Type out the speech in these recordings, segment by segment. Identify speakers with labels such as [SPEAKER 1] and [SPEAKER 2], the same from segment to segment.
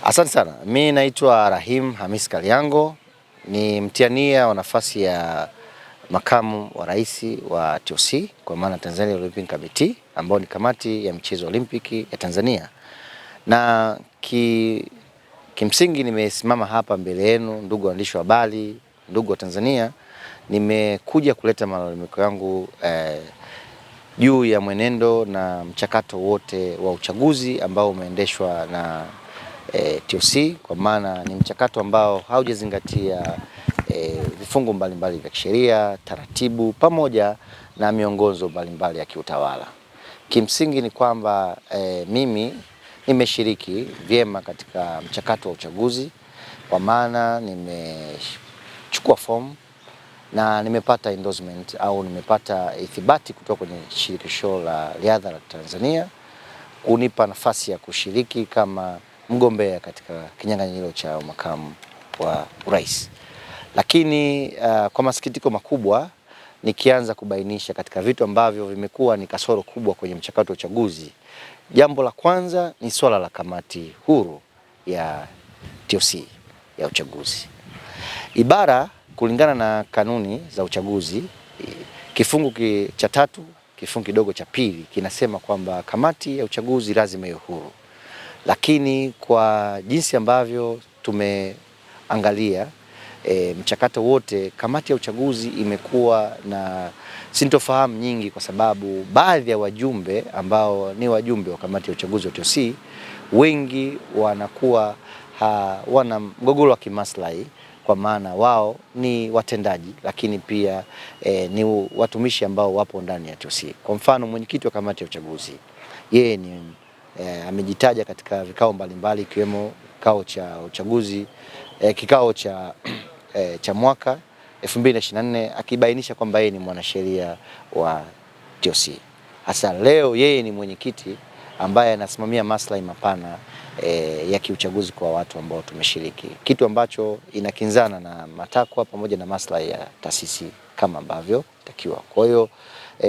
[SPEAKER 1] Asante sana. Mimi naitwa Rahim Hamis Kaliango, ni mtiania wa nafasi ya makamu wa rais wa TOC kwa maana Tanzania Olympic Committee, ambao ni kamati ya michezo Olimpiki ya Tanzania. Na kimsingi nimesimama hapa mbele yenu, ndugu waandishi wa habari, ndugu wa Tanzania, nimekuja kuleta malalamiko yangu juu ya mwenendo na mchakato wote wa uchaguzi ambao umeendeshwa na TOC, kwa maana ni mchakato ambao haujazingatia vifungu mbalimbali vya kisheria, taratibu pamoja na miongozo mbalimbali ya kiutawala. Kimsingi ni kwamba mimi nimeshiriki vyema katika mchakato wa uchaguzi, kwa maana nimechukua fomu na nimepata endorsement au nimepata ithibati kutoka kwenye shirikisho la riadha la Tanzania kunipa nafasi ya kushiriki kama mgombea katika kinyang'anyiro cha makamu wa urais. Lakini kwa masikitiko makubwa nikianza kubainisha katika vitu ambavyo vimekuwa ni kasoro kubwa kwenye mchakato wa uchaguzi. Jambo la kwanza ni swala la kamati huru ya TOC ya uchaguzi. Ibara kulingana na kanuni za uchaguzi kifungu cha 3 kifungu kidogo cha 2 kinasema kwamba kamati ya uchaguzi lazima iwe huru. Lakini kwa jinsi ambavyo tumeangalia mchakato wote, kamati ya uchaguzi imekuwa na sintofahamu nyingi, kwa sababu baadhi ya wajumbe ambao ni wajumbe wa kamati ya uchaguzi wa TOC wengi wanakuwa wana mgogoro wa kimaslahi, kwa maana wao ni watendaji lakini pia ni watumishi ambao wapo ndani ya TOC. Kwa mfano, mwenyekiti wa kamati ya uchaguzi yeye ni amejitaja katika vikao mbalimbali ikiwemo kikao cha uchaguzi kikao cha mwaka 2024 akibainisha kwamba yeye ni mwanasheria wa TOC. Hasa leo yeye ni mwenyekiti ambaye anasimamia maslahi mapana ya kiuchaguzi kwa watu ambao tumeshiriki, kitu ambacho inakinzana na matakwa pamoja na maslahi ya taasisi kama ambavyo takiwa. Kwa hiyo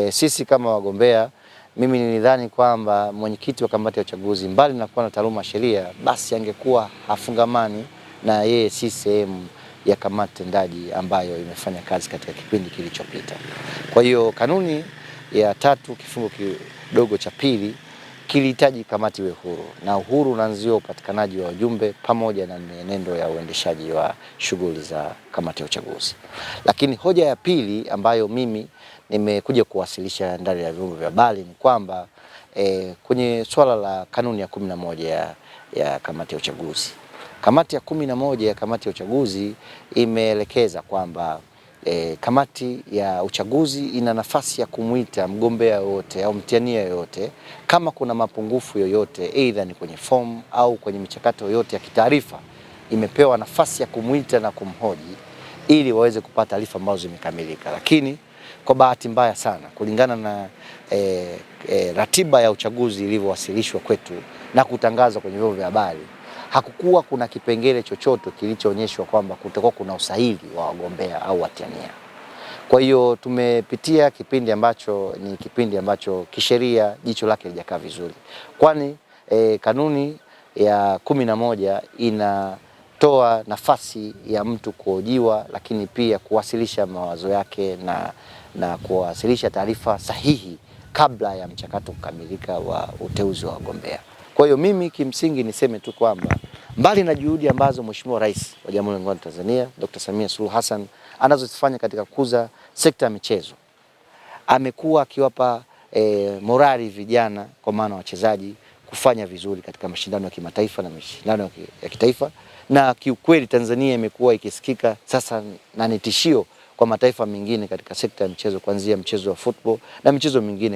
[SPEAKER 1] sisi kama wagombea, mimi nilidhani kwamba mwenyekiti wa kamati ya uchaguzi mbali na kuwa na taaluma ya sheria, basi angekuwa hafungamani na yeye si sehemu ya kamati tendaji ambayo imefanya kazi katika kipindi kilichopita. Kwa hiyo kanuni ya 3 kifungu kidogo cha 2 kilihitaji kamati iwe huru, na uhuru unaanzia upatikanaji wa wajumbe pamoja na mienendo ya uendeshaji wa shughuli za kamati ya uchaguzi. Lakini hoja ya pili ambayo mimi nimekuja kuwasilisha ndani ya vyombo vya habari ni kwamba kwenye swala la kanuni ya 11 ya kamati ya uchaguzi. Kamati ya 11 ya kamati ya uchaguzi imeelekeza kwamba kamati ya uchaguzi ina nafasi ya kumuita mgombea yoyote au mtiania yoyote kama kuna mapungufu yoyote, aidha ni kwenye fomu au kwenye michakato yoyote ya kitaarifa, imepewa nafasi ya kumuita na kumhoji ili waweze kupata taarifa ambazo zimekamilika. Lakini kwa bahati mbaya sana, kulingana na ratiba ya uchaguzi ilivyowasilishwa kwetu na kutangazwa kwenye vyombo vya habari, hakukuwa kuna kipengele chochote kilichoonyeshwa kwamba kutakuwa kuna usahili wa wagombea au watiania. Kwa hiyo tumepitia kipindi ambacho ni kipindi ambacho kisheria jicho lake halijakaa vizuri, kwani kanuni ya 11 inatoa nafasi ya mtu kuhojiwa, lakini pia kuwasilisha mawazo yake na kuwasilisha taarifa sahihi kabla ya mchakato kukamilika wa uteuzi wa wagombea. Kwa hiyo mimi kimsingi niseme tu kwamba mbali na juhudi ambazo Mheshimiwa Rais wa Jamhuri ya Muungano wa Tanzania Dr. Samia Suluhu Hassan anazozifanya katika kukuza sekta ya michezo, amekuwa akiwapa morali vijana, kwa maana wachezaji, kufanya vizuri katika mashindano ya kimataifa na mashindano ya kitaifa, na kiukweli Tanzania imekuwa ikisikika sasa na ni tishio kwa mataifa mengine katika sekta ya michezo, kuanzia mchezo wa football na michezo mingine.